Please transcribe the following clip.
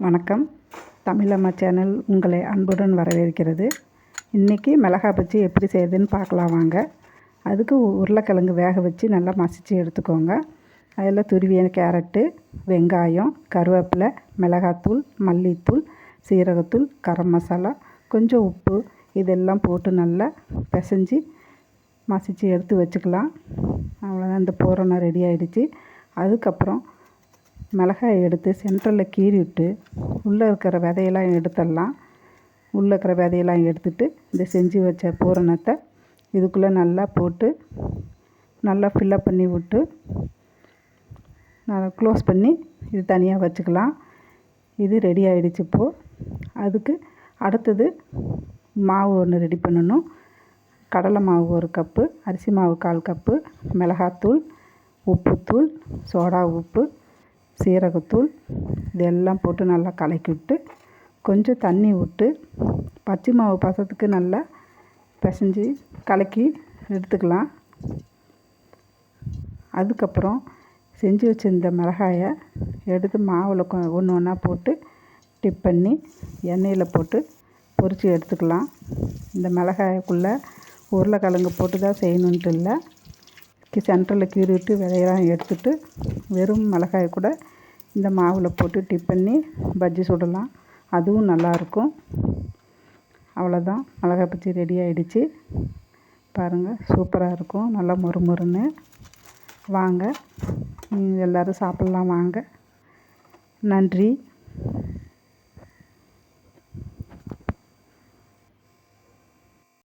வணக்கம். தமிழம்மா சேனல் உங்களை அன்புடன் வரவேற்கிறது. இன்றைக்கி மிளகாய் பஜ்ஜி எப்படி செய்யுதுன்னு பார்க்கலாம் வாங்க. அதுக்கு உருளைக்கிழங்கு வேக வச்சு நல்லா மசித்து எடுத்துக்கோங்க. அதில் துருவிய கேரட்டு, வெங்காயம், கருவேப்பிலை, மிளகாத்தூள், மல்லித்தூள், சீரகத்தூள், கரம் மசாலா, கொஞ்சம் உப்பு இதெல்லாம் போட்டு நல்லா பிசைஞ்சு மசித்து எடுத்து வச்சுக்கலாம். அவ்வளோதான், இந்த பூரணம் ரெடி ஆகிடுச்சு. அதுக்கப்புறம் மிளகாயை எடுத்து சென்டரில் கீறி விட்டு உள்ளே இருக்கிற விதையெல்லாம் எடுத்துடலாம். உள்ளே இருக்கிற விதையெல்லாம் எடுத்துட்டு இந்த செஞ்சு வச்ச பூரணத்தை இதுக்குள்ளே நல்லா போட்டு நல்லா ஃபில்லப் பண்ணி விட்டு நல்லா க்ளோஸ் பண்ணி இது தனியாக வச்சுக்கலாம். இது ரெடி ஆகிடுச்சு. இப்போது அதுக்கு அடுத்தது மாவு ஒன்று ரெடி பண்ணணும். கடலை மாவு 1 கப்பு, அரிசி மாவு 1/4 கப்பு, மிளகாத்தூள், உப்புத்தூள், சோடா உப்பு, சீரகத்தூள் இதெல்லாம் போட்டு நல்லா கலக்கி விட்டு கொஞ்சம் தண்ணி விட்டு பச்சை மாவு பதத்துக்கு நல்லா பிசைஞ்சு கலக்கி எடுத்துக்கலாம். அதுக்கப்புறம் செஞ்சு வச்சுருந்த மிளகாயை எடுத்து மாவில் ஒன்று ஒன்றா போட்டு டிப் பண்ணி எண்ணெயில் போட்டு பொரித்து எடுத்துக்கலாம். இந்த மிளகாய்க்குள்ளே உருளைக்கிழங்கு போட்டு தான் செய்யணுன்ட்டு இல்லை. சென்டரில் கீறி விட்டு விதையெல்லாம் எடுத்துட்டு வெறும் மிளகாய் கூட இந்த மாவில் போட்டு டிப் பண்ணி பஜ்ஜி சுடலாம். அதுவும் நல்லாயிருக்கும். அவ்வளோதான், மிளகாய் பஜ்ஜி ரெடி ஆகிடுச்சு. பாருங்கள், சூப்பராக இருக்கும், நல்லா மொறுமொறுன்னு. வாங்க, எல்லோரும் சாப்பிட்லாம் வாங்க. நன்றி.